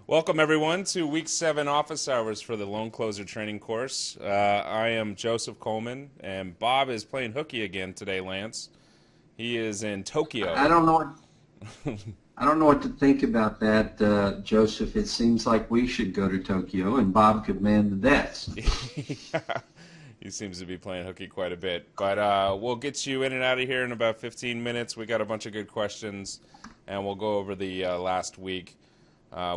Welcome, everyone, to Week 7 office hours for the Loan Closer training course. I am Joseph Coleman, and Bob is playing hooky again today, Lance. He is in I Tokyo. don't know I don't know what to think about that, Joseph. It seems like we should go to Tokyo and Bob could man the desk. He seems to be playing hooky quite a bit. But we'll get you in and out of here in about 15 minutes. We got a bunch of good questions, and we'll go over the last week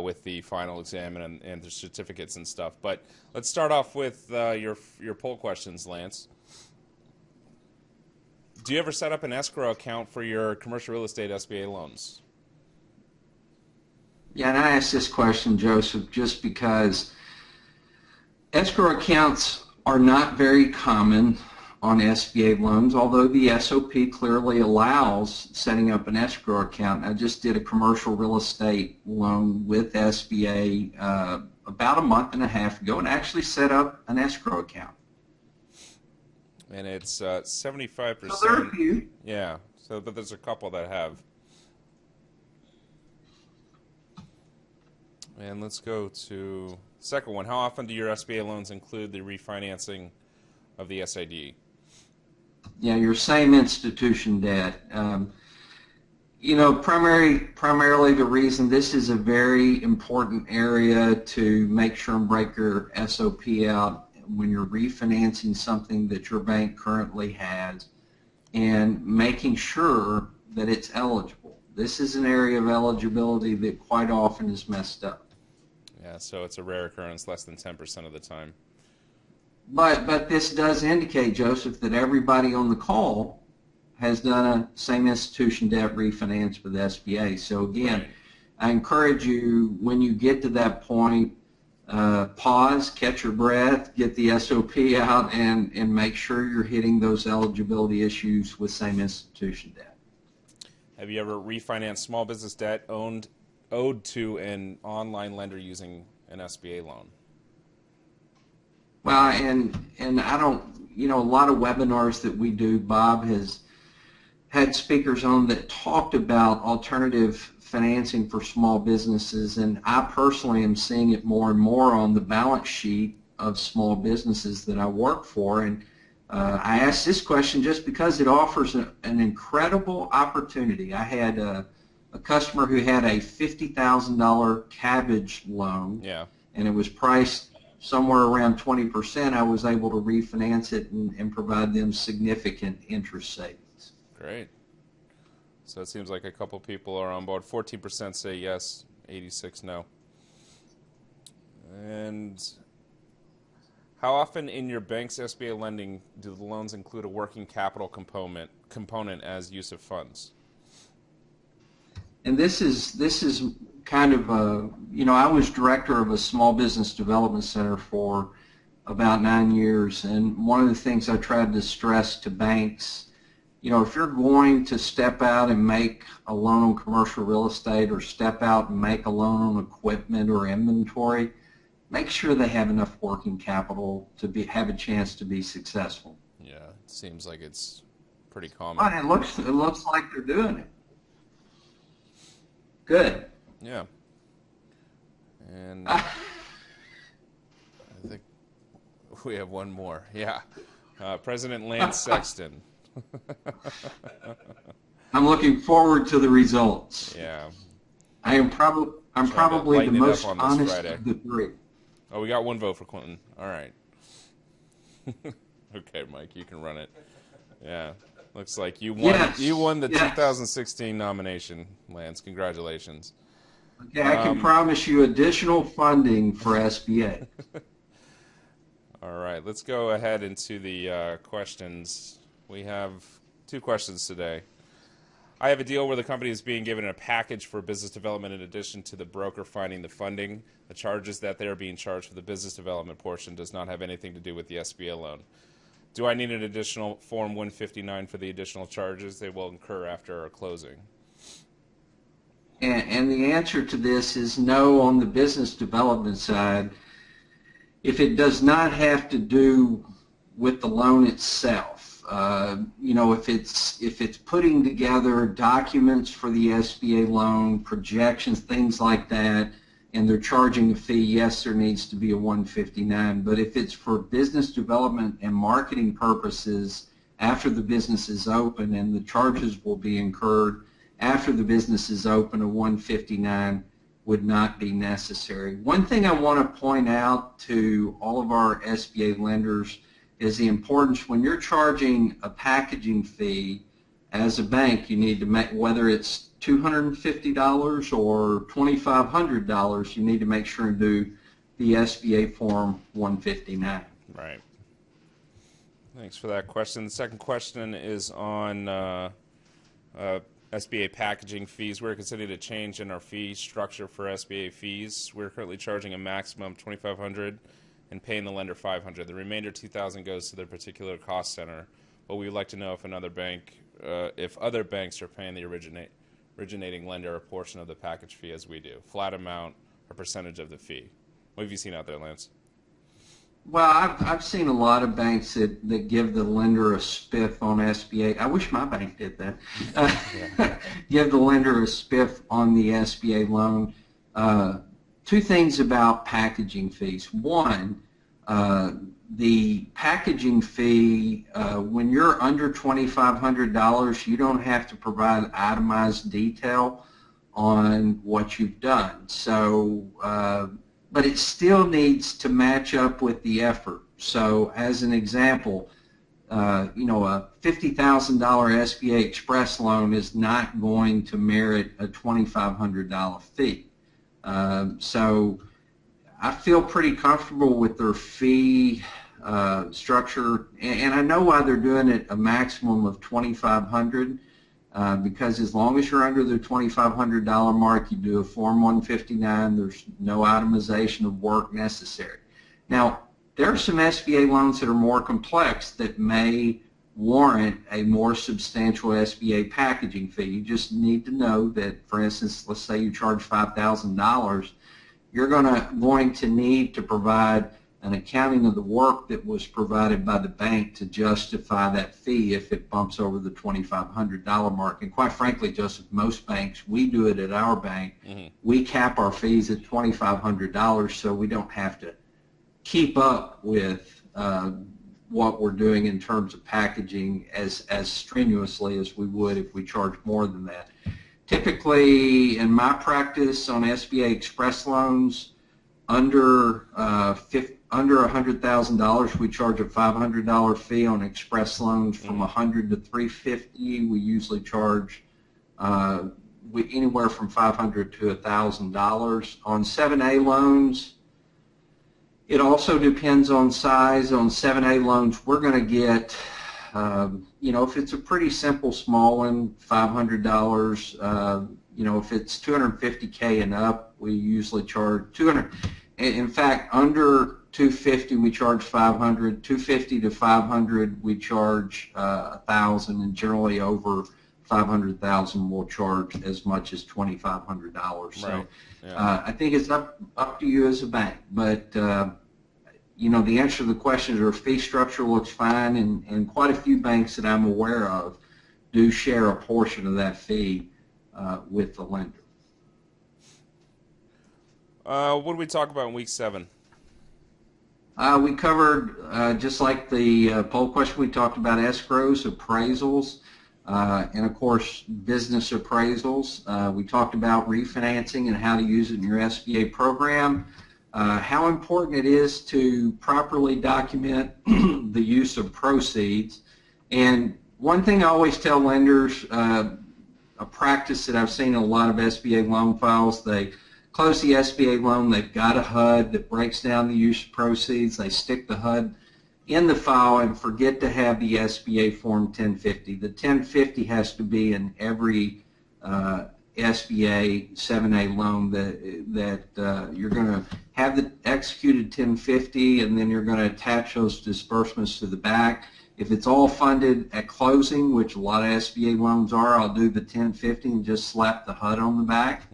with the final exam and the certificates and stuff. But let's start off with your poll questions, Lance. Do you ever set up an escrow account for your commercial real estate SBA loans? Yeah, and I asked this question, Joseph, just because escrow accounts are not very common on SBA loans, although the SOP clearly allows setting up an escrow account. I just did a commercial real estate loan with SBA about a month and a half ago and actually set up an escrow account. And it's 75%. So there are a few. Yeah, but there's a couple that have. And let's go to the second one. How often do your SBA loans include the refinancing of the SID? Yeah, your same institution debt. Primarily the reason this is a very important area to make sure and break your SOP out when you're refinancing something that your bank currently has and making sure that it's eligible. This is an area of eligibility that quite often is messed up. Yeah, so it's a rare occurrence, less than 10% of the time. But this does indicate, Joseph, that everybody on the call has done a same institution debt refinance with SBA. So again, Right. I encourage you, when you get to that point, pause, catch your breath, get the SOP out, and make sure you're hitting those eligibility issues with same institution debt. Have you ever refinanced small business debt owed to an online lender using an SBA loan? Well, and I don't, a lot of webinars that we do, Bob has had speakers on that talked about alternative financing for small businesses, and I personally am seeing it more and more on the balance sheet of small businesses that I work for. And I asked this question just because it offers an incredible opportunity. I had a customer who had a $50,000 cabbage loan, Yeah. and it was priced somewhere around 20%. I was able to refinance it and provide them significant interest savings. Great. So it seems like a couple people are on board. 14% say yes, 86 no. And how often in your bank's SBA lending do the loans include a working capital component as use of funds? And this is kind of I was director of a small business development center for about 9 years, and one of the things I tried to stress to banks, if you're going to step out and make a loan on commercial real estate or step out and make a loan on equipment or inventory, make sure they have enough working capital to have a chance to be successful. Yeah, it seems like it's pretty common. But it looks like they're doing it. Good. Yeah. And I think we have one more. Yeah. President Lance Sexton. I'm looking forward to the results. Yeah. I'm probably the most honest Friday. of the three. Oh, we got one vote for Clinton. All right. Okay, Mike, you can run it. Yeah. Looks like you won. Yes. You won the Yes. 2016 nomination, Lance. Congratulations. Okay, I can promise you additional funding for SBA. All right, let's go ahead into the questions. We have 2 questions today. I have a deal where the company is being given a package for business development in addition to the broker finding the funding. The charges that they are being charged for the business development portion does not have anything to do with the SBA loan. Do I need an additional Form 159 for the additional charges they will incur after our closing? And the answer to this is no on the business development side. If it does not have to do with the loan itself, if it's putting together documents for the SBA loan, projections, things like that, and they're charging a fee, yes, there needs to be a 159. But if it's for business development and marketing purposes after the business is open, and the charges will be incurred after the business is open, a 159 would not be necessary. One thing I want to point out to all of our SBA lenders is the importance when you're charging a packaging fee as a bank. You need to make, whether it's $250 or $2,500, you need to make sure and do the SBA Form 159. Right. Thanks for that question. The second question is on SBA packaging fees. We're considering a change in our fee structure for SBA fees. We're currently charging a maximum $2,500 and paying the lender $500. The remainder $2,000 goes to their particular cost center. But we would like to know if another bank, if other banks are paying the originating lender a portion of the package fee as we do, flat amount or percentage of the fee. What have you seen out there, Lance? Well, I've seen a lot of banks that give the lender a spiff on SBA. I wish my bank did that. Give the lender a spiff on the SBA loan. Two things about packaging fees. One, the packaging fee, when you're under $2,500, you don't have to provide itemized detail on what you've done. So, but it still needs to match up with the effort. So, as an example, a $50,000 SBA Express loan is not going to merit a $2,500 fee. So, I feel pretty comfortable with their fee structure, and I know why they're doing it a maximum of $2,500. Because as long as you're under the $2,500 mark, you do a Form 159. There's no itemization of work necessary. Now, there are some SBA loans that are more complex that may warrant a more substantial SBA packaging fee. You just need to know that, for instance, let's say you charge $5,000, you're going to need to provide an accounting of the work that was provided by the bank to justify that fee if it bumps over the $2,500 mark. And quite frankly, Joseph, most banks, we do it at our bank. We cap our fees at $2,500 so we don't have to keep up with what we're doing in terms of packaging as strenuously as we would if we charge more than that. Typically, in my practice on SBA Express loans, under $100,000, we charge a $500 fee on Express loans. From $100,000 to $350,000, we usually charge anywhere from $500 to $1,000. On 7A loans, it also depends on size. On 7A loans, we're going to get, if it's a pretty simple small one, $500. If it's $250K and up, we usually charge $200. In fact, under $250 we charge $500. $250 to $500 we charge $1,000, and generally over $500,000 we'll charge as much as $2,500. Right. So yeah. I think it's up to you as a bank. But the answer to the question is our fee structure looks fine, and quite a few banks that I'm aware of do share a portion of that fee with the lender. What did we talk about in week 7? We covered, just like the poll question, we talked about escrows, appraisals, and of course business appraisals. We talked about refinancing and how to use it in your SBA program, how important it is to properly document the use of proceeds. And one thing I always tell lenders, a practice that I've seen in a lot of SBA loan files, they close the SBA loan, they've got a HUD that breaks down the use of proceeds, they stick the HUD in the file and forget to have the SBA Form 1050. The 1050 has to be in every SBA 7A loan that you're going to have the executed 1050, and then you're going to attach those disbursements to the back. If it's all funded at closing, which a lot of SBA loans are, I'll do the 1050 and just slap the HUD on the back.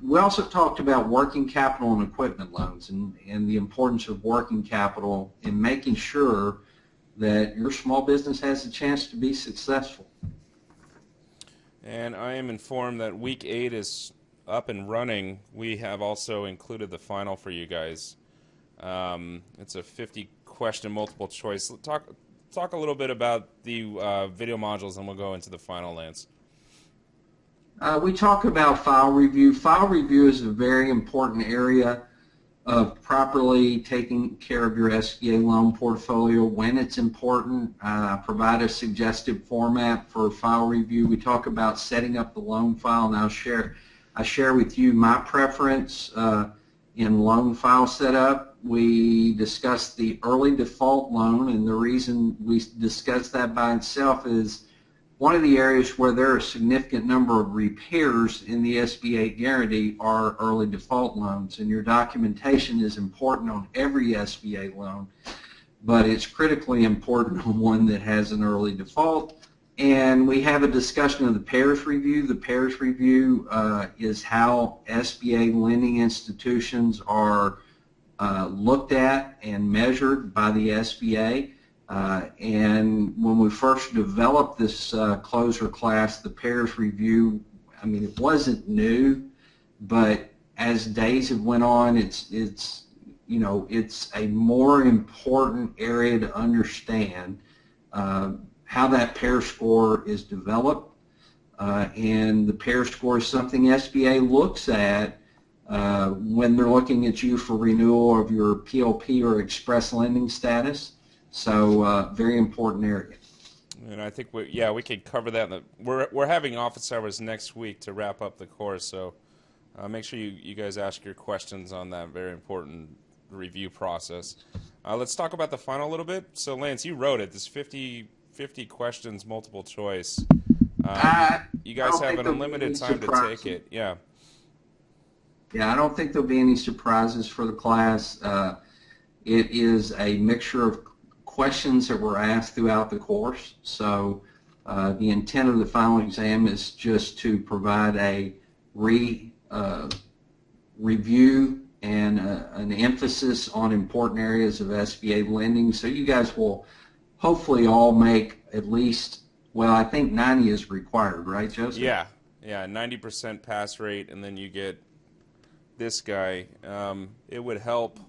We also talked about working capital and equipment loans and the importance of working capital in making sure that your small business has a chance to be successful. And I am informed that week 8 is up and running, we have also included the final for you guys. It's a 50-question multiple choice. Talk a little bit about the video modules, and we'll go into the final, Lance. We talk about file review. File review is a very important area of properly taking care of your SBA loan portfolio. When it's important, provide a suggested format for file review. We talk about setting up the loan file, and I share with you my preference in loan file setup. We discuss the early default loan, and the reason we discuss that by itself is one of the areas where there are a significant number of repairs in the SBA guarantee are early default loans, and your documentation is important on every SBA loan, but it's critically important on one that has an early default. And we have a discussion of the pairs review. The pairs review is how SBA lending institutions are looked at and measured by the SBA. And when we first developed this closer class, the pairs review, I mean, it wasn't new, but as days have went on, it's a more important area to understand how that pair score is developed. And the pair score is something SBA looks at when they're looking at you for renewal of your PLP or express lending status. So very important area. And I think we could cover that. We're having office hours next week to wrap up the course, so make sure you guys ask your questions on that very important review process. Let's talk about the final a little bit. So Lance, you wrote it. This 50 questions, multiple choice. You guys have an unlimited time to take it. Yeah. Yeah, I don't think there'll be any surprises for the class. It is a mixture of questions that were asked throughout the course. So the intent of the final exam is just to provide a review and an emphasis on important areas of SBA lending. So you guys will hopefully all make at least, well, I think 90 is required, right, Joseph? Yeah, 90% pass rate, and then you get this guy. It would help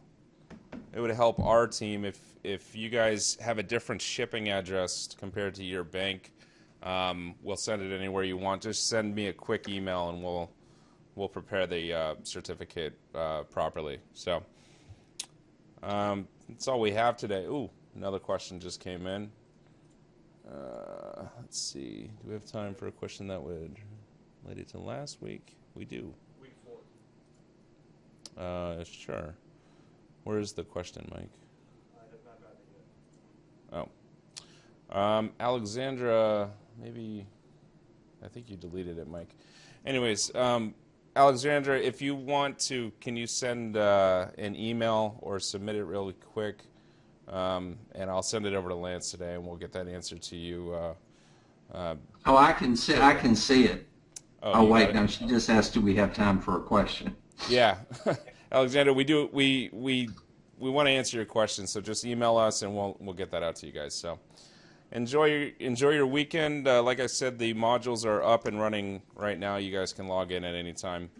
our team if you guys have a different shipping address compared to your bank. We'll send it anywhere you want. Just send me a quick email, and we'll prepare the certificate properly. So that's all we have today. Ooh, another question just came in. Let's see. Do we have time for a question that would relate it to last week? We do. Week 4. Sure. Where is the question, Mike? I have not gotten it yet. Oh. Alexandra, maybe, I think you deleted it, Mike. Anyways, Alexandra, if you want to, can you send an email or submit it really quick? And I'll send it over to Lance today, and we'll get that answer to you. I can see it. Oh wait, no, she Oh. just asked, do we have time for a question? Yeah. Alexander, we want to answer your questions, so just email us and we'll get that out to you guys. So enjoy your weekend. Like I said, the modules are up and running right now. You guys can log in at any time,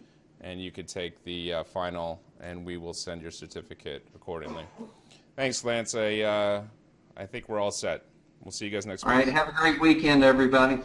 and you could take the final, and we will send your certificate accordingly. Thanks, Lance. I think we're all set. We'll see you guys next week. All right, have a great weekend, everybody.